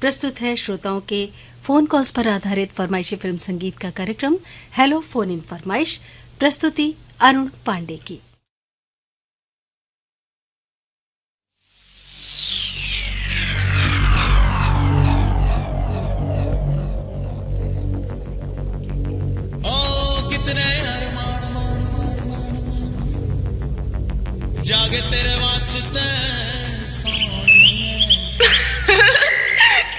प्रस्तुत है श्रोताओं के फोन कॉल्स पर आधारित फरमाइशी फिल्म संगीत का कार्यक्रम हेलो फोन इन फरमाइश। प्रस्तुति अरुण पांडे की। जागे तेरे वास्ते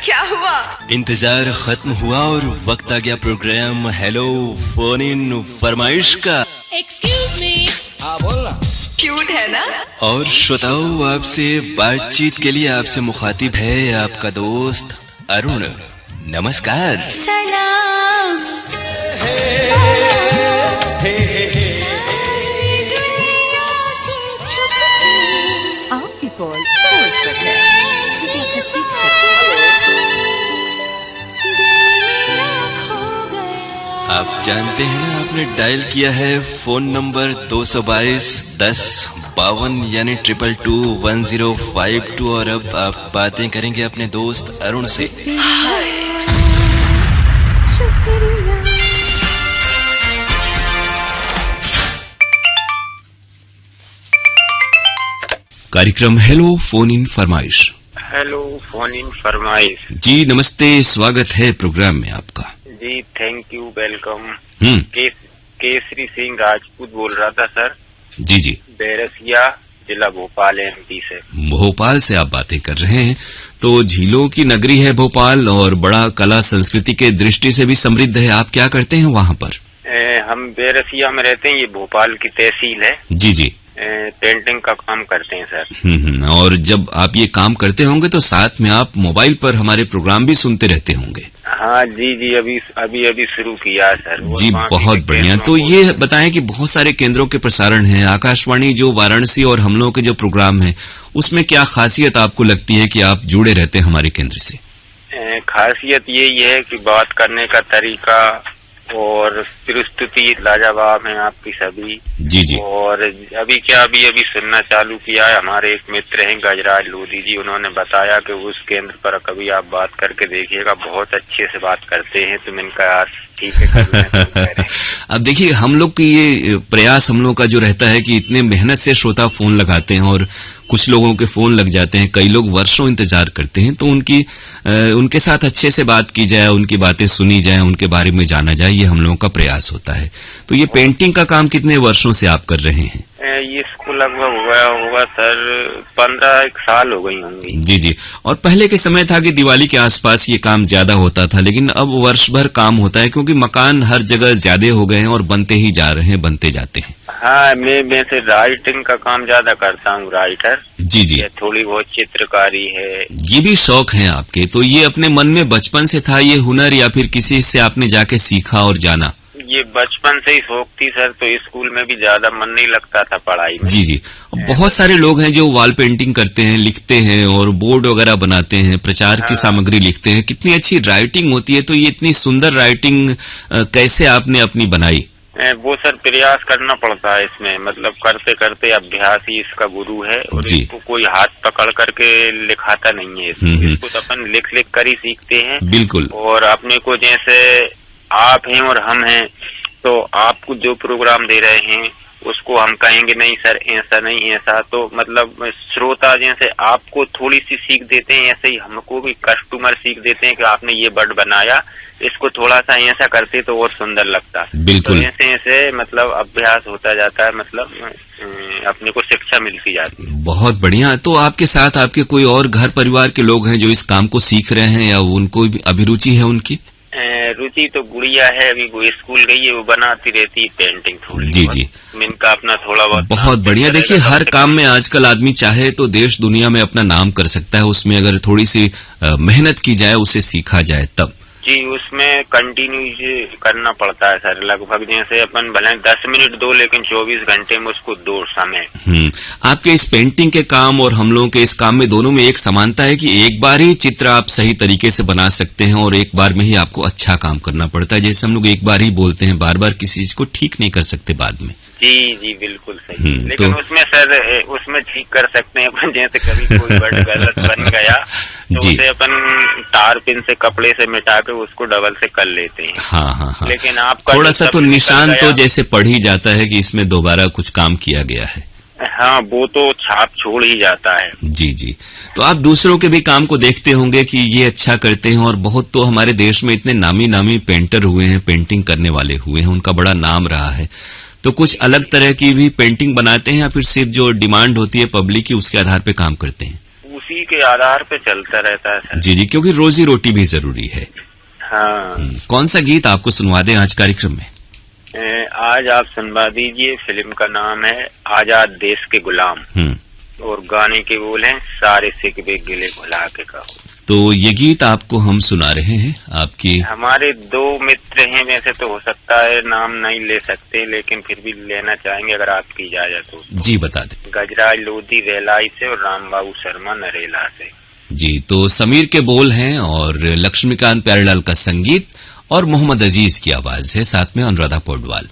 क्या हुआ? इंतजार खत्म हुआ और वक्त आ गया प्रोग्राम हेलो फोन इन फरमाइश का। Excuse me. हाँ बोलना। क्यूट है ना? और श्रोताओं, आपसे बातचीत के लिए आपसे मुखातिब है आपका दोस्त अरुण। नमस्कार। सलाम। आपकी कॉल आप जानते हैं ना, आपने डायल किया है फोन नंबर 222 10 52 यानी 222105 और अब आप बातें करेंगे अपने दोस्त अरुण से। कार्यक्रम हेलो फोन इन फरमाइश। हेलो फोन इन फरमाइश। जी नमस्ते, स्वागत है प्रोग्राम में आपका। जी thank you, welcome. Kesari Singh Rajput बोल रहा था सर। जी जी। बैरसिया, जिला भोपाल, MP से। भोपाल से आप बातें कर रहे हैं, तो झीलों की नगरी है भोपाल और बड़ा कला संस्कृति के दृष्टि से भी समृद्ध है। आप क्या करते हैं वहाँ पर? हम बैरसिया में रहते हैं, ये भोपाल की तहसील है। जी जी। पेंटिंग का काम करते हैं सर। और जब आप ये काम करते होंगे तो साथ में आप मोबाइल पर हमारे प्रोग्राम भी सुनते रहते होंगे। हाँ जी जी, अभी शुरू किया है सर। जी बहुत बढ़िया। तो ये बताएं कि बहुत सारे केंद्रों के प्रसारण हैं, आकाशवाणी जो वाराणसी और हम लोगों के जो प्रोग्राम है उसमें क्या खासियत आपको लगती है कि आप जुड़े रहते हैं हमारे केंद्र से? खासियत यही है कि बात करने का तरीका और प्रस्तुति लाजवाब है आपकी सभी। जी जी। और अभी सुनना चालू किया है। हमारे एक मित्र हैं गजराज लोधी जी, उन्होंने बताया कि उस केंद्र पर कभी आप बात करके देखिएगा, बहुत अच्छे से बात करते हैं। तो मैंने कहा ठीक है। अब देखिए, हम लोग की ये प्रयास हम लोग का जो रहता है कि इतने मेहनत से श्रोता फोन लगाते हैं और कुछ लोगों के फोन लग जाते हैं, कई लोग वर्षों इंतजार करते हैं, तो उनके साथ अच्छे से बात की जाए, उनकी बातें सुनी जाए, उनके बारे में जाना जाए, ये हम लोगों का प्रयास होता है। तो ये पेंटिंग का काम कितने वर्षों से आप कर रहे हैं? ये इसको लगभग होगा सर 15 साल हो गई होंगी। जी जी। और पहले के समय था कि दिवाली के आसपास ये काम ज्यादा होता था, लेकिन अब वर्ष भर काम होता है क्योंकि मकान हर जगह ज्यादा हो गए हैं और बनते ही जा रहे हैं, बनते जाते हैं। हाँ, मैं वैसे राइटिंग का काम ज्यादा करता हूँ, राइटर। जी जी। थोड़ी बहुत चित्रकारी है। ये भी शौक है आपके? तो ये अपने मन में बचपन से था ये हुनर, या फिर किसी से आपने जाके सीखा और जाना? ये बचपन से ही शौक थी सर, तो स्कूल में भी ज्यादा मन नहीं लगता था पढ़ाई में। जी जी। बहुत सारे लोग हैं जो वॉल पेंटिंग करते हैं, लिखते हैं और बोर्ड वगैरह बनाते हैं, प्रचार की सामग्री लिखते हैं। कितनी अच्छी राइटिंग होती है। तो ये इतनी सुंदर राइटिंग कैसे आपने अपनी बनाई? वो सर प्रयास करना पड़ता है इसमें, मतलब करते करते अभ्यास ही इसका गुरु है। और इसको कोई हाथ पकड़ करके लिखाता नहीं है। इसको तो अपन लिख कर ही सीखते हैं। बिल्कुल। और अपने को जैसे आप हैं और हम हैं, तो आपको जो प्रोग्राम दे रहे हैं उसको हम कहेंगे नहीं सर ऐसा नहीं ऐसा, तो मतलब श्रोता जैसे आपको थोड़ी सी सीख देते हैं, ऐसे ही हमको भी कस्टमर सीख देते हैं कि आपने ये वर्ड बनाया, इसको थोड़ा सा ऐसा करते तो और सुंदर लगता। बिल्कुल। तो ऐसे ऐसे मतलब अभ्यास होता जाता है, मतलब अपने को शिक्षा मिलती जाती है। बहुत बढ़िया। तो आपके साथ आपके कोई और घर परिवार के लोग हैं जो इस काम को सीख रहे हैं, या उनको भी अभिरुचि है उनकी? रुचि तो गुड़िया है, अभी वो स्कूल गई है, वो बनाती रहती है पेंटिंग थोड़ी। जी जी। इनका अपना थोड़ा बहुत बढ़िया। देखिए, हर काम में आजकल आदमी चाहे तो देश दुनिया में अपना नाम कर सकता है, उसमें अगर थोड़ी सी मेहनत की जाए, उसे सीखा जाए तब। जी, उसमें कंटिन्यू करना पड़ता है सर। लगभग जैसे अपन भले 10 मिनट दो, लेकिन 24 घंटे में उसको दो समय। आपके इस पेंटिंग के काम और हम लोगों के इस काम में दोनों में एक समानता है कि एक बार ही चित्र आप सही तरीके से बना सकते हैं और एक बार में ही आपको अच्छा काम करना पड़ता है। जैसे हम लोग एक बार ही बोलते हैं, बार बार किसी चीज को ठीक नहीं कर सकते बाद में। जी जी बिल्कुल सही। लेकिन तो उसमें सर उसमें ठीक कर सकते हैं अपन, जैसे कभी कोई वर्ड गलत बन गया तो जी। उसे अपन तार पिन से कपड़े से मिटा के उसको डबल से कर लेते हैं। हाँ। लेकिन आपका थोड़ा जो सा तो शब्द निकल निशान तो गया, जैसे पढ़ ही जाता है कि इसमें दोबारा कुछ काम किया गया है। हाँ वो तो छाप छोड़ ही जाता है। जी। तो आप दूसरों के भी काम को देखते होंगे कि ये अच्छा करते हैं, और बहुत तो हमारे देश में इतने नामी पेंटर हुए हैं, पेंटिंग करने वाले हुए हैं, उनका बड़ा नाम रहा है। तो कुछ अलग तरह की भी पेंटिंग बनाते हैं या फिर सिर्फ जो डिमांड होती है पब्लिक की उसके आधार पे काम करते हैं? उसी के आधार पे चलता रहता है सर। जी, क्योंकि रोजी रोटी भी जरूरी है। हाँ। कौन सा गीत आपको सुनवा दें आज कार्यक्रम में? आज आप सुनवा दीजिए, फिल्म का नाम है आजाद देश के गुलाम, और गाने के बोल हैं सारे सिकवे गिले भुला के कहो। तो ये गीत आपको हम सुना रहे हैं। आपकी हमारे दो मित्र हैं, वैसे तो हो सकता है नाम नहीं ले सकते, लेकिन फिर भी लेना चाहेंगे अगर आपकी इजाजत हो। जी बता दें। गजराज लोधी वेलाई से और रामबाबू शर्मा नरेला से। जी, तो समीर के बोल हैं और लक्ष्मीकांत प्यारेलाल का संगीत और मोहम्मद अजीज की आवाज है, साथ में अनुराधा पौडवाल।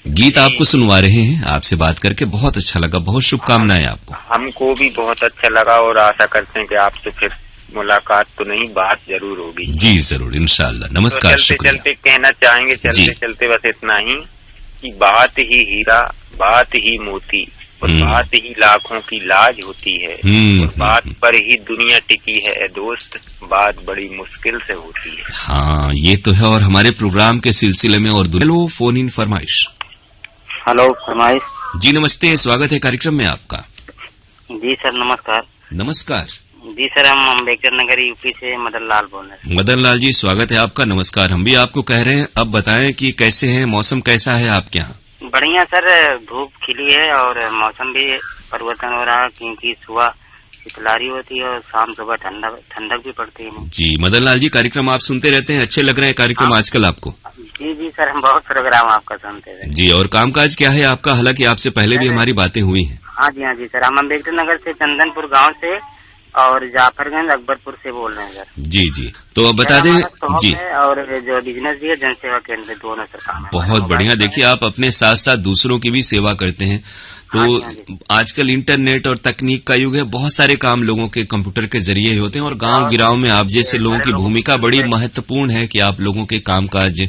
गीत आपको सुनवा रहे हैं। आपसे बात करके बहुत अच्छा लगा, बहुत शुभकामनाएं आपको। हमको भी बहुत अच्छा लगा और आशा करते हैं कि आपसे फिर मुलाकात तो नहीं, बात जरूर होगी। जी जरूर, इंशाल्लाह। नमस्कार। तो चलते चलते कहना चाहेंगे, चलते चलते बस इतना ही कि बात ही हीरा, बात ही मोती, और बात ही लाखों की लाज होती है, और बात पर ही दुनिया टिकी है दोस्त, बात बड़ी मुश्किल से होती है। हाँ, ये तो है। और हमारे प्रोग्राम के सिलसिले में और हेलो फोन इन फरमाइश। हेलो फरमाइश। जी नमस्ते, स्वागत है कार्यक्रम में आपका। जी सर नमस्कार। नमस्कार जी सर, हम अम्बेडकर नगर यूपी से मदन लाल बोल रहे हैं। मदन लाल जी, स्वागत है आपका। नमस्कार। हम भी आपको कह रहे हैं, अब बताएं कि कैसे हैं, मौसम कैसा है आपके यहाँ? बढ़िया सर, धूप खिली है और मौसम भी परिवर्तन हो रहा है, क्योंकि सुबह शीतलहरी होती है और शाम सुबह ठंडक भी पड़ती है। जी मदन लाल जी, कार्यक्रम आप सुनते रहते हैं, अच्छे लग रहे हैं कार्यक्रम आजकल आपको? जी सर, हम बहुत प्रोग्राम आपका सुनते हैं। जी, और कामकाज क्या है आपका? हालांकि आपसे पहले भी हमारी बातें हुई हैं। हाँ जी सर, हम अम्बेडकर नगर से, चंदनपुर गांव से और जाफरगंज अकबरपुर से बोल रहे हैं सर। जी, तो अब बता दें जी। और जो बिजनेस भी है, जन सेवा केंद्र, दोनों सर काम है। बहुत बढ़िया। देखिए, आप अपने साथ साथ दूसरों की भी सेवा करते हैं। तो आजकल इंटरनेट और तकनीक का युग है, बहुत सारे काम लोगों के कंप्यूटर के जरिए ही होते हैं, और गांव गिराव में आप जैसे लोगों की भूमिका बड़ी महत्वपूर्ण है कि आप लोगों के कामकाज,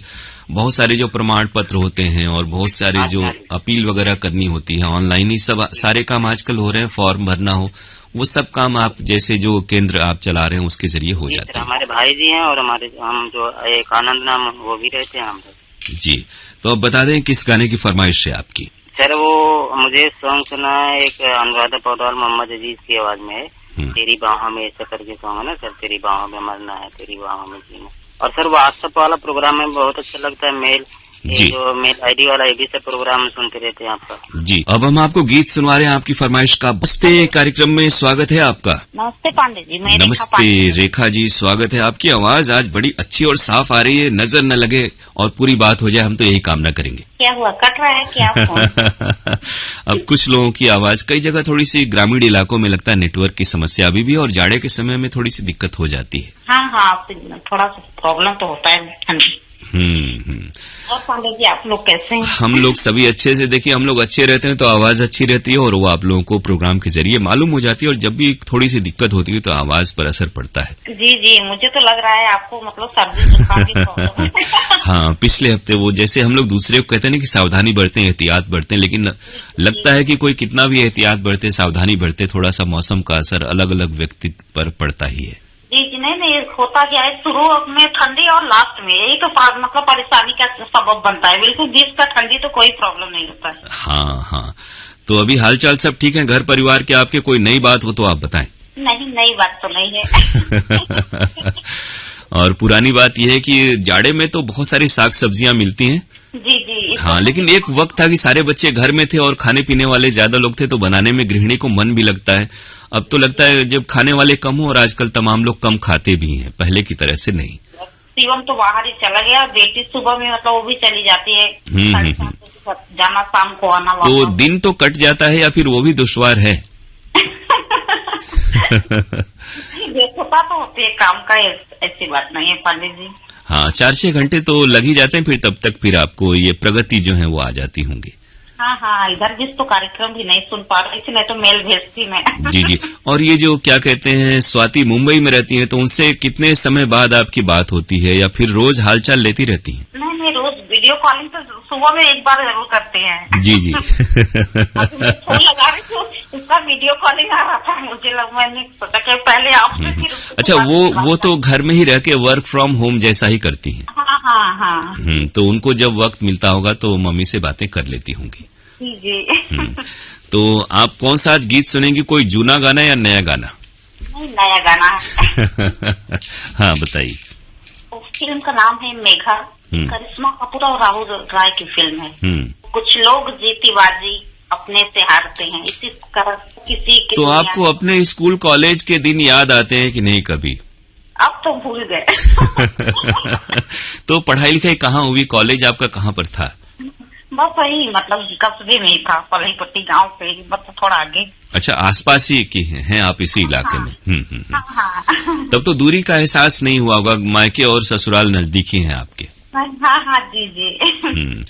बहुत सारे जो प्रमाण पत्र होते हैं और बहुत सारे जो अपील वगैरह करनी होती है, ऑनलाइन ही सब सारे काम आजकल हो रहे हैं, फॉर्म भरना हो, वो सब काम आप जैसे जो केंद्र आप चला रहे हैं उसके जरिए हो जाते हैं। हमारे भाई जी हैं और हम जो एक आनंद नाम वो भी रहते हैं हम। जी, तो अब बता दें किस गाने की फरमाइश है आपकी? सर वो मुझे सॉन्ग सुना है, एक अनुराधा पौडवाल मोहम्मद अजीज की आवाज में है, तेरी बाहों में, ऐसा करके सॉन्ग है ना सर, तेरी बाहों में मरना है, तेरी बाहों में जीना। और सर व्हाट्सएप वाला प्रोग्राम में बहुत अच्छा लगता है, मेल जी, जो मेल आईडी वाला, ये भी सब प्रोग्राम सुनते रहते हैं आपका। जी, अब हम आपको गीत सुनवा रहे हैं आपकी फरमाइश का। नमस्ते, कार्यक्रम में स्वागत है आपका। नमस्ते पांडे जी, मैं नमस्ते रेखा जी, स्वागत है। आपकी आवाज आज बड़ी अच्छी और साफ आ रही है, नजर न लगे और पूरी बात हो जाए, हम तो यही कामना करेंगे। क्या हुआ, कट रहा है क्या फोन? अब कुछ लोगों की आवाज कई जगह थोड़ी सी ग्रामीण इलाकों में लगता है नेटवर्क की समस्या अभी भी, और जाड़े के समय में थोड़ी सी दिक्कत हो जाती है। हाँ, थोड़ा सा प्रॉब्लम तो होता है ठंडी। और पांडे जी आप लोग कैसे हैं? हम लोग सभी अच्छे से। देखिए, हम लोग अच्छे रहते हैं तो आवाज अच्छी रहती है, और वो आप लोगों को प्रोग्राम के जरिए मालूम हो जाती है, और जब भी थोड़ी सी दिक्कत होती है तो आवाज पर असर पड़ता है। जी, मुझे तो लग रहा है आपको मतलब सर्दी जुकाम की प्रॉब्लम है। हाँ, पिछले हफ्ते वो जैसे हम लोग दूसरे को कहते हैं ना कि सावधानी बरतें, एहतियात बरतें, लेकिन लगता है कि कोई कितना भी एहतियात बरते, सावधानी बरते, थोड़ा सा मौसम का असर अलग अलग व्यक्ति पर पड़ता ही है। जी नहीं, होता क्या है, शुरू में ठंडी और लास्ट में, यही तो मतलब परेशानी का सबब बनता है। बिल्कुल बीच का ठंडी तो कोई प्रॉब्लम नहीं होता है। हाँ, तो अभी हालचाल सब ठीक है घर परिवार के आपके? कोई नई बात हो तो आप बताएं। नहीं, नई बात तो नहीं है। और पुरानी बात यह है कि जाड़े में तो बहुत सारी साग सब्जियां मिलती हैं। जी। हाँ, लेकिन एक वक्त था कि सारे बच्चे घर में थे और खाने पीने वाले ज्यादा लोग थे, तो बनाने में गृहिणी को मन भी लगता है। अब तो लगता है जब खाने वाले कम हो, और आजकल तमाम लोग कम खाते भी हैं, पहले की तरह से नहीं। शिवम तो बाहर ही चला गया, बेटी सुबह में मतलब वो भी चली जाती है, जाना शाम को आना। तो दिन तो कट जाता है या फिर वो भी दुश्वार है? होता तो होती है काम का, ऐसी बात नहीं है पंडित जी। हाँ, 4-6 घंटे तो लग ही जाते हैं, फिर तब तक फिर आपको ये प्रगति जो है वो आ जाती होंगी। हाँ हाँ, इधर भी तो कार्यक्रम भी नहीं सुन पा रही थी, नहीं तो मेल भेजती मैं। जी जी। और ये जो क्या कहते हैं स्वाति मुंबई में रहती हैं, तो उनसे कितने समय बाद आपकी बात होती है या फिर रोज हालचाल लेती रहती हैं? नहीं, रोज वीडियो कॉलिंग तो सुबह में एक बार जरूर करते हैं। जी जी। अभी मैं फोन लगा रही थी, उसका वीडियो कॉलिंग आ रहा था, मैंने सोचा कि पहले आपसे फिर अच्छा, वो तो घर में ही रह के वर्क फ्रॉम होम जैसा ही करती हैं। हाँ। तो उनको जब वक्त मिलता होगा तो मम्मी से बातें कर लेती होंगी। जी। तो आप कौन सा आज गीत सुनेंगी, कोई जूना गाना या नया गाना? नहीं, नया गाना है। हाँ बताइए। उस फिल्म का नाम है मेघा, करिश्मा कपूर और राहुल राय की फिल्म है। कुछ लोग जीतीबाजी अपने से हारते हैं, इसी तरह किसी के तो आपको अपने स्कूल कॉलेज के दिन याद आते हैं कि नहीं कभी? अब तो भूल गए। तो पढ़ाई लिखाई कहाँ हुई, कॉलेज आपका कहाँ पर था? बस वही मतलब कस्बे में ही था, पलहीपट्टी गांव से बस थोड़ा आगे। अच्छा, आसपास ही की हैं आप इसी इलाके में? हाँ। तब तो दूरी का एहसास नहीं हुआ होगा, मायके और ससुराल नजदीक ही हैं आपके। हाँ जी।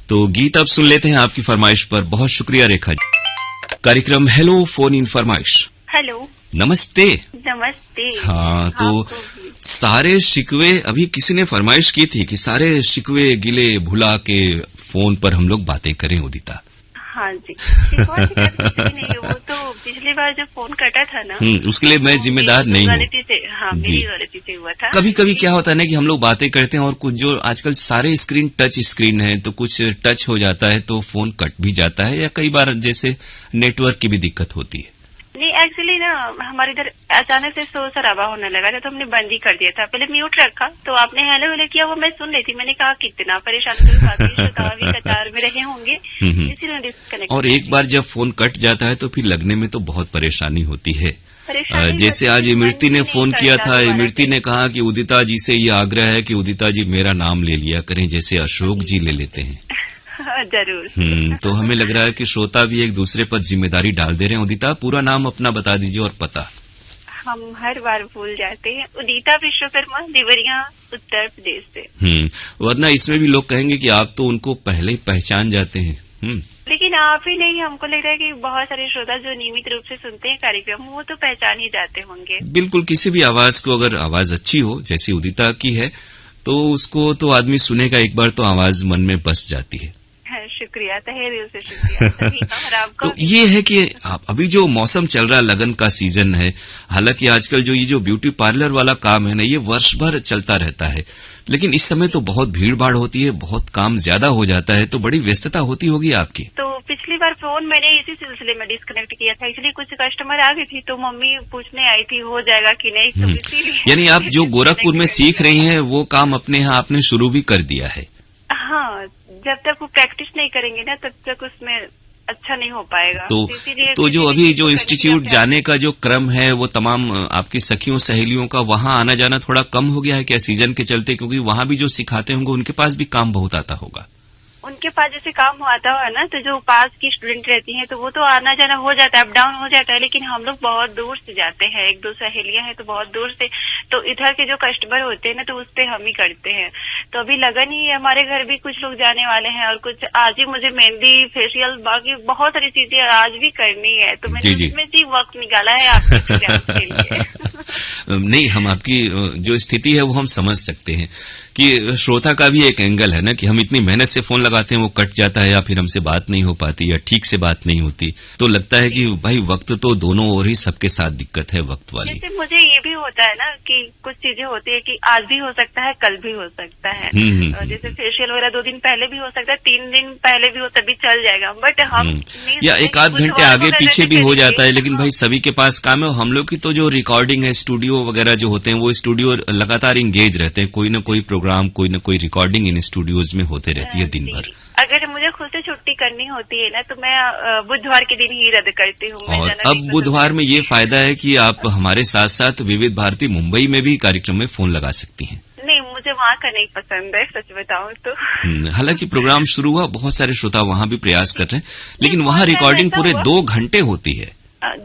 तो गीत अब सुन लेते हैं आपकी फरमाइश पर। बहुत शुक्रिया रेखा जी। कार्यक्रम हेलो फोन इन फरमाइश। हेलो, नमस्ते। नमस्ते। हाँ, तो सारे शिकवे, अभी किसी ने फरमाइश की थी कि सारे शिकवे गिले भुला के फोन पर हम लोग बातें करें उदिता। हाँ जी, नहीं, वो तो पिछली बार जो फोन कटा था ना, उसके लिए मैं जिम्मेदार नहीं हूँ। गलती से, हाँ, मेरी गलती से हुआ था। कभी कभी क्या होता है ना कि हम लोग बातें करते हैं और कुछ जो आजकल सारे स्क्रीन टच स्क्रीन है, तो कुछ टच हो जाता है तो फोन कट भी जाता है, या कई बार जैसे नेटवर्क की भी दिक्कत होती है। नहीं, एक्चुअली ना हमारे इधर अचानक से शोर शराबा होने लगा था, तो हमने बंद ही कर दिया था। पहले म्यूट रखा, तो आपने हेलो हेलो किया, वो मैं सुन रही थी। मैंने कहा कितना परेशान कतार में रहे होंगे, इसीलिए डिस्कनेक्ट। और एक बार जब फोन कट जाता है तो फिर लगने में तो बहुत परेशानी होती है। जैसे आज इमरती ने फोन किया था, इमरती ने कहा कि उदिता जी से ये आग्रह है कि उदिता जी मेरा नाम ले लिया करें, जैसे अशोक जी ले लेते हैं। जरूर। तो हमें लग रहा है कि श्रोता भी एक दूसरे पर जिम्मेदारी डाल दे रहे हैं। उदिता, पूरा नाम अपना बता दीजिए और पता। हम हर बार भूल जाते हैं। उदिता विश्वकर्मा, देवरिया, उत्तर प्रदेश से। वरना इसमें भी लोग कहेंगे कि आप तो उनको पहले ही पहचान जाते हैं। लेकिन आप ही नहीं, हमको लग रहा है कि बहुत सारे श्रोता जो नियमित रूप से सुनते हैं कार्यक्रम, वो तो पहचान ही जाते होंगे। बिल्कुल, किसी भी आवाज को अगर आवाज अच्छी हो, जैसी उदिता की है, तो उसको तो आदमी सुनेगा एक बार, तो आवाज मन में बस जाती है। शुक्रिया, तहे दिल से शुक्रिया। और आपको तो ये है कि अभी जो मौसम चल रहा है, लगन का सीजन है। हालांकि आजकल जो ये जो ब्यूटी पार्लर वाला काम है ना, ये वर्ष भर चलता रहता है, लेकिन इस समय तो बहुत भीड़ भाड़ होती है, बहुत काम ज्यादा हो जाता है, तो बड़ी व्यस्तता होती होगी आपकी। तो पिछली बार फोन मैंने इसी सिलसिले में डिस्कनेक्ट किया था, इसलिए कुछ कस्टमर आ गई थी, तो मम्मी पूछने आई थी हो जाएगा कि नहीं, तो इसीलिए। यानी आप जो गोरखपुर में सीख रही हैं, वो काम अपने यहाँ आपने शुरू भी कर दिया है? हाँ, जब तक वो प्रैक्टिस नहीं करेंगे ना, तब तक उसमें अच्छा नहीं हो पाएगा। तो जो अभी जो इंस्टीट्यूट जाने का जो क्रम है, वो तमाम आपकी सखियों सहेलियों का वहां आना जाना थोड़ा कम हो गया है क्या सीजन के चलते? क्योंकि वहां भी जो सिखाते होंगे उनके पास भी काम बहुत आता होगा। उनके पास जैसे काम आता है ना, तो जो पास की स्टूडेंट रहती हैं तो वो तो आना जाना हो जाता है, अप डाउन हो जाता है। लेकिन हम लोग बहुत दूर से जाते हैं, एक दो सहेलियां हैं तो बहुत दूर से, तो इधर के जो कस्टमर होते हैं ना, तो उस पे हम ही करते हैं। तो अभी लगन ही हमारे घर भी कुछ लोग जाने वाले हैं, और कुछ आज ही मुझे मेहंदी, फेशियल, बाकी बहुत सारी चीजें आज भी करनी है, तो मैंने उसमें से वक्त निकाला है आपके लिए। नहीं, हम आपकी जो स्थिति है वो हम समझ सकते हैं कि श्रोता का भी एक एंगल है ना, कि हम इतनी मेहनत से फोन लगाते हैं, वो कट जाता है या फिर हमसे बात नहीं हो पाती या ठीक से बात नहीं होती, तो लगता है कि भाई वक्त तो दोनों ओर ही सबके साथ दिक्कत है वक्त वाली। जैसे मुझे ये भी होता है ना कि कुछ चीजें होती है कि आज भी हो सकता है, कल भी हो सकता है। जैसे फेशियल वगैरह 2 दिन पहले भी हो सकता है, 3 दिन पहले भी हो, तभी चल जाएगा। बट हम या एक आध घंटे आगे पीछे भी हो जाता है, लेकिन भाई सभी के पास काम है। हम लोग की तो जो रिकॉर्डिंग है, स्टूडियो वगैरह जो होते हैं, वो स्टूडियो लगातार इंगेज रहते हैं, कोई न कोई प्रोग्राम, कोई न कोई रिकॉर्डिंग इन स्टूडियोज में होते रहती है दिन भर। अगर मुझे खुद से छुट्टी करनी होती है ना, तो मैं बुधवार के दिन ही रद्द करती हूँ। और अब बुधवार में ये फायदा है कि आप हमारे साथ साथ विविध भारती मुंबई में भी कार्यक्रम में फोन लगा सकती हैं। नहीं, मुझे वहाँ का नहीं पसंद है, सच बताऊँ तो। हालांकि प्रोग्राम शुरू हुआ, बहुत सारे श्रोता वहाँ भी प्रयास कर रहे हैं, लेकिन वहाँ रिकॉर्डिंग पूरे 2 घंटे होती है।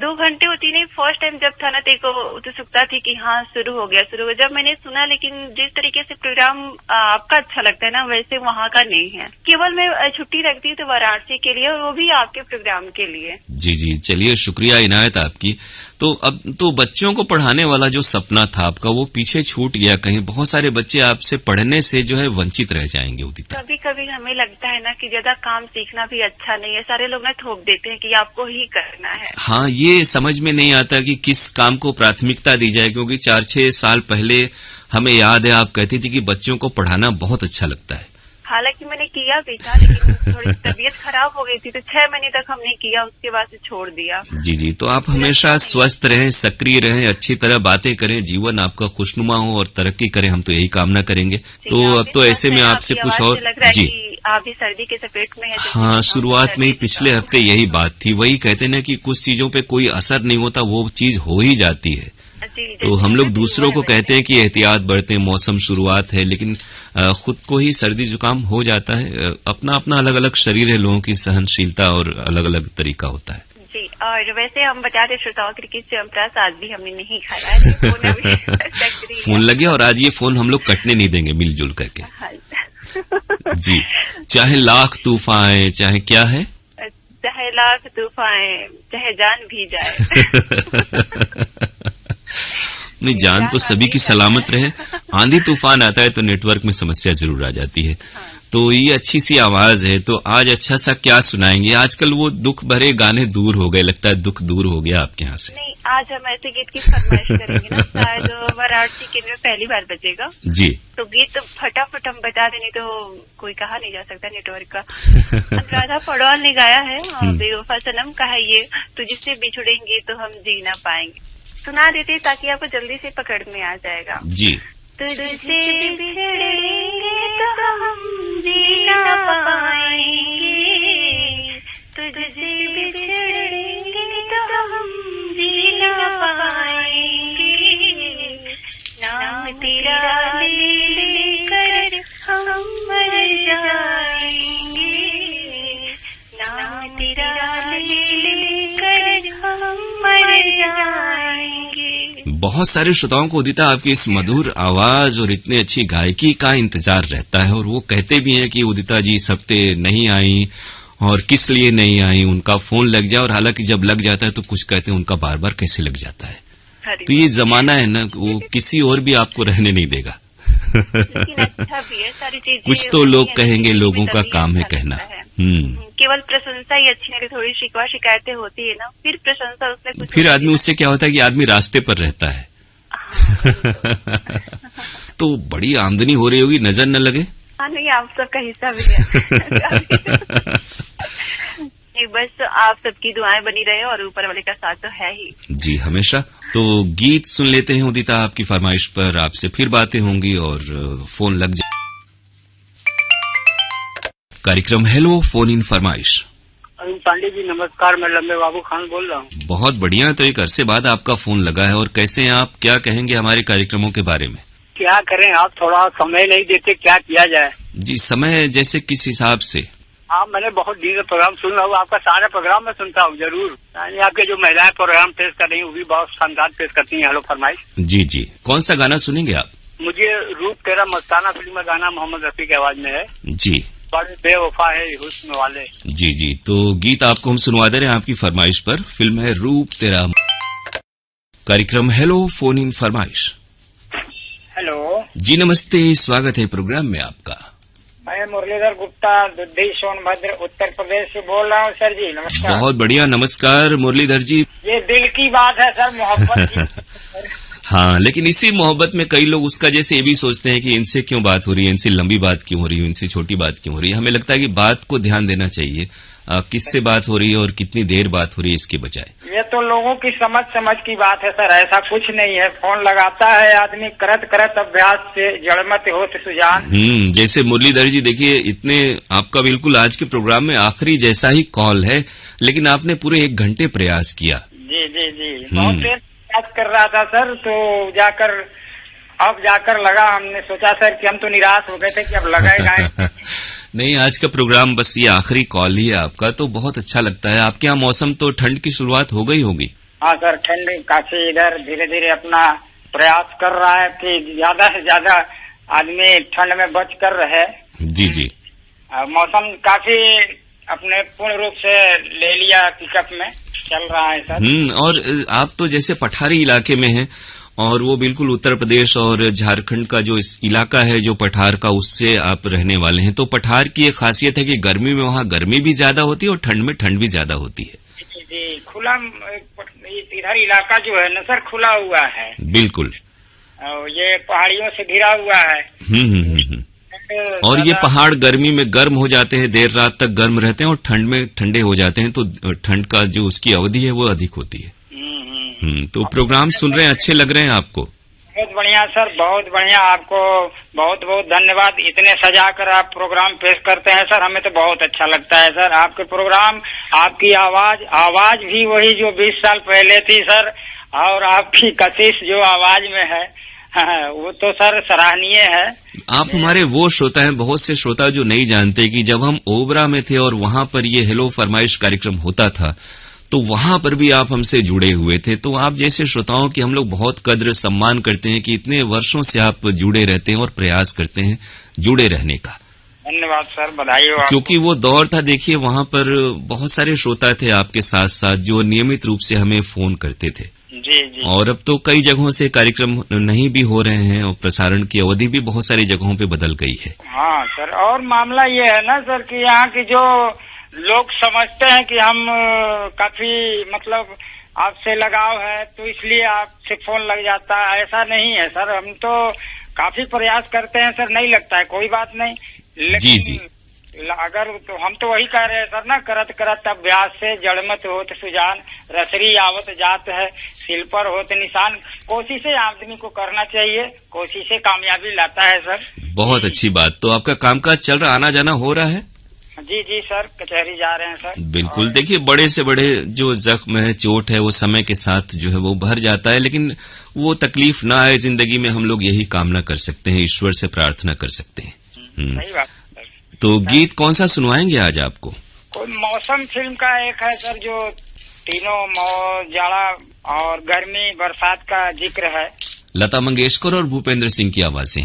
2 घंटे होती नहीं, फर्स्ट टाइम जब था ना तो एक उत्सुकता थी कि हाँ शुरू हो गया। जब मैंने सुना, लेकिन जिस तरीके से प्रोग्राम आपका अच्छा लगता है ना, वैसे वहाँ का नहीं है। केवल मैं छुट्टी रखती हूँ तो वाराणसी के लिए, और वो भी आपके प्रोग्राम के लिए। जी जी, चलिए शुक्रिया इनायत आपकी। तो अब तो बच्चों को पढ़ाने वाला जो सपना था आपका वो पीछे छूट गया कहीं। बहुत सारे बच्चे आपसे पढ़ने से जो है वंचित रह जाएंगे उदिता। कभी कभी हमें लगता है ना कि ज्यादा काम सीखना भी अच्छा नहीं है। सारे लोग ना थोप देते हैं कि आपको ही करना है। हाँ, ये समझ में नहीं आता कि किस काम को प्राथमिकता दी जाए, क्योंकि 4-6 साल पहले हमें याद है आप कहती थी कि बच्चों को पढ़ाना बहुत अच्छा लगता है। हालांकि मैंने किया भी था, लेकिन थोड़ी तबीयत खराब हो गई थी तो 6 महीने तक हमने किया, उसके बाद से छोड़ दिया। जी जी, तो आप हमेशा स्वस्थ रहें, सक्रिय रहें, अच्छी तरह बातें करें, जीवन आपका खुशनुमा हो और तरक्की करें, हम तो यही कामना करेंगे। तो अब तो ऐसे में आपसे कुछ और जी, आप भी सर्दी के चपेट में हैं। हाँ, शुरुआत में ही पिछले हफ्ते यही बात थी। वही कहते ना कि कुछ चीजों पे कोई असर नहीं होता, वो चीज हो ही जाती है। तो हम लोग दूसरों को कहते हैं कि एहतियात बरतें, मौसम शुरुआत है, लेकिन खुद को ही सर्दी जुकाम हो जाता है। अपना अपना अलग अलग शरीर है, लोगों की सहनशीलता और अलग अलग तरीका होता है। जी, और वैसे हम बता दें श्रोताओं के कि च्यवनप्राश आज भी हमने नहीं खाया है। फोन लगे और आज ये फोन हम लोग कटने नहीं देंगे मिलजुल करके। जी, चाहे लाख तूफान आए, चाहे क्या है, चाहे लाख तूफान आए, चाहे जान भी जाए। नहीं, जान तो सभी की सलामत रहे। आंधी तूफान आता है तो नेटवर्क में समस्या जरूर आ जाती है। तो ये अच्छी सी आवाज है, तो आज अच्छा सा क्या सुनाएंगे? आजकल वो दुख भरे गाने दूर हो गए, लगता है दुख दूर हो गया आपके यहाँ से। नहीं, आज हम ऐसे गीत की फरमाइश करेंगे ना, शायद वाराणसी केंद्र में पहली बार बजेगा जी। तो गीत फटाफट हम बता दें, नहीं तो कोई कहा नहीं जा सकता नेटवर्क का। अनुराधा पौडवाल ने गाया है, बेवफा सनम का है ये। तो जिससे बिछुड़ेंगे तो हम जी ना पाएंगे, सुना देते ताकि आपको जल्दी से पकड़ में आ जाएगा जी। तुझसे बिछड़ेंगे तो हम जी ना पाएंगे, तुझसे बिछड़ेंगे तो हम जी ना पाएंगे, नाम तेरा ले लेकर हम मर जाएंगे, नाम तेरा ले लेकर हम मर जाएंगे। बहुत सारे श्रोताओं को उदिता आपकी इस मधुर आवाज और इतनी अच्छी गायकी का इंतजार रहता है, और वो कहते भी हैं कि उदिता जी इस हफ्ते नहीं आई, और किस लिए नहीं आई, उनका फोन लग जाए। और हालांकि जब लग जाता है तो कुछ कहते हैं उनका बार बार कैसे लग जाता है। तो ये जमाना है ना, वो किसी और भी आपको रहने नहीं देगा। अच्छा भी है, सारी चीजें कुछ तो लोग कहेंगे, लोगों का काम है कहना। केवल प्रशंसा ही अच्छी नहीं, थोड़ी शिकवा शिकायतें होती है ना, फिर प्रशंसा उसमें कुछ फिर आदमी उससे क्या होता है कि आदमी रास्ते पर रहता है। तो बड़ी आमदनी हो रही होगी, नजर न लगे। हाँ, नहीं, आप सबका हिस्सा भी है। बस आप सबकी दुआएं बनी रहे और ऊपर वाले का साथ तो है ही जी हमेशा। तो गीत सुन लेते हैं उदिता, आपकी फरमाइश पर आपसे फिर बातें होंगी और फोन लग जाए। कार्यक्रम हेलो फोन इन फरमाइश। अरुण पांडे जी नमस्कार, मैं लंबे बाबू खान बोल रहा हूँ। बहुत बढ़िया, तो एक अरसे बाद आपका फोन लगा है, और कैसे हैं आप? क्या कहेंगे हमारे कार्यक्रमों के बारे में? क्या करें, आप थोड़ा समय नहीं देते, क्या किया जाए? जी, समय जैसे किस हिसाब से? हाँ, मैंने बहुत दिन से प्रोग्राम सुन रहा हूँ, आपका सारा प्रोग्राम मैं सुनता हूँ जरूर। आपके जो महिलाएं प्रोग्राम पेश कर रही हैं वो भी बहुत शानदार पेश करती हैं। हेलो फरमाइश। जी जी, कौन सा गाना सुनेंगे आप? मुझे रूप तेरा मस्ताना फिल्म का गाना मोहम्मद रफी की आवाज में है जी। बड़े बेवफा है हुस्न वाले। जी जी, तो गीत आपको हम सुनवा दे रहे हैं आपकी फरमाइश पर। फिल्म है रूप तेरा। कार्यक्रम हेलो फोन इन फरमाइश। हेलो जी नमस्ते, स्वागत है प्रोग्राम में आपका। मैं मुरलीधर गुप्ता दुद्धि सोनभद्र उत्तर प्रदेश से बोल रहा हूँ सर जी। नमस्कार। बहुत बढ़िया, नमस्कार मुरलीधर जी। ये दिल की बात है सर, मोहब्बत की। हाँ, लेकिन इसी मोहब्बत में कई लोग उसका जैसे ये भी सोचते हैं कि इनसे क्यों बात हो रही है, इनसे लंबी बात क्यों हो रही है, इनसे छोटी बात क्यों हो रही है। हमें लगता है कि बात को ध्यान देना चाहिए, किससे बात हो रही है और कितनी देर बात हो रही है इसके बजाय। ये तो लोगों की समझ की बात है सर, ऐसा कुछ नहीं है। फोन लगाता है आदमी, करत अभ्यास से जड़मत होत सुजान। जैसे मुरलीधर जी देखिए, इतने आपका बिल्कुल आज के प्रोग्राम में आखिरी जैसा ही कॉल है, लेकिन आपने पूरे 1 घंटे प्रयास किया। जी जी जी, बहुत देर प्रयास कर रहा था सर, तो अब जाकर लगा। हमने सोचा सर कि हम तो निराश हो गए थे कि अब लगाएगा। नहीं, आज का प्रोग्राम बस ये आखिरी कॉल ही है आपका, तो बहुत अच्छा लगता है। आपके यहाँ मौसम तो ठंड की शुरुआत हो गई होगी। हाँ सर, ठंड काफी इधर धीरे धीरे अपना प्रयास कर रहा है कि ज्यादा से ज्यादा आदमी ठंड में बच कर रहे। जी जी। मौसम काफी अपने पूर्ण रूप से ले लिया, पिकअप में चल रहा है सर। और आप तो जैसे पठारी इलाके में हैं, और वो बिल्कुल उत्तर प्रदेश और झारखंड का जो इस इलाका है जो पठार का, उससे आप रहने वाले हैं। तो पठार की एक खासियत है कि गर्मी में वहाँ गर्मी भी ज्यादा होती है और ठंड में ठंड भी ज्यादा होती है। जी, खुला इधर इलाका जो है न सर, खुला हुआ है बिल्कुल, ये पहाड़ियों से घिरा हुआ है। और ये पहाड़ गर्मी में गर्म हो जाते हैं, देर रात तक गर्म रहते हैं, और ठंड में ठंडे हो जाते हैं, तो ठंड का जो उसकी अवधि है वो अधिक होती है। तो प्रोग्राम सुन रहे हैं, अच्छे लग रहे हैं आपको? बहुत बढ़िया सर, बहुत बढ़िया। आपको बहुत बहुत धन्यवाद, इतने सजा कर आप प्रोग्राम पेश करते हैं सर, हमें तो बहुत अच्छा लगता है सर। आपके प्रोग्राम, आपकी आवाज भी वही जो 20 साल पहले थी सर, और आपकी कशिश जो आवाज में है वो तो सर सराहनीय है। आप हमारे वो श्रोता हैं, बहुत से श्रोता जो नहीं जानते कि जब हम ओबरा में थे और वहां पर ये हेलो फरमाइश कार्यक्रम होता था, तो वहां पर भी आप हमसे जुड़े हुए थे। तो आप जैसे श्रोताओं की हम लोग बहुत कद्र सम्मान करते हैं कि इतने वर्षों से आप जुड़े रहते हैं और प्रयास करते हैं जुड़े रहने का। धन्यवाद सर, बधाई हो। क्योंकि वो दौर था, देखिए वहां पर बहुत सारे श्रोता थे आपके साथ साथ जो नियमित रूप से हमें फोन करते थे। जी जी। और अब तो कई जगहों से कार्यक्रम नहीं भी हो रहे हैं और प्रसारण की अवधि भी बहुत सारी जगहों पे बदल गई है। हाँ सर, और मामला ये है ना सर कि यहाँ की जो लोग समझते हैं कि हम काफी मतलब आपसे लगाव है, तो इसलिए आपसे फोन लग जाता है। ऐसा नहीं है सर, हम तो काफी प्रयास करते हैं सर, नहीं लगता है, कोई बात नहीं। लेकिन जी जी। अगर तो हम तो वही कह रहे हैं सर ना, करत करत अभ्यास से जड़मत होत सुजान, रसरी आवत जात है, सिल पर होत निशान। कोशिशें आदमी को करना चाहिए, कोशिशें कामयाबी लाता है सर। बहुत अच्छी बात। तो आपका कामकाज चल रहा, आना जाना हो रहा है? जी जी सर, कचहरी जा रहे हैं सर। बिल्कुल। देखिए, बड़े से बड़े जो जख्म है, चोट है, वो समय के साथ जो है वो भर जाता है, लेकिन वो तकलीफ ना आए जिंदगी में, हम लोग यही कामना कर सकते हैं, ईश्वर से प्रार्थना कर सकते हैं। सही बात सर। तो गीत कौन सा सुनवाएंगे आज आपको? कोई मौसम फिल्म का एक है सर, जो तीनों जाड़ा और गर्मी बरसात का जिक्र है। लता मंगेशकर और भूपेंद्र सिंह की आवाजें हैं।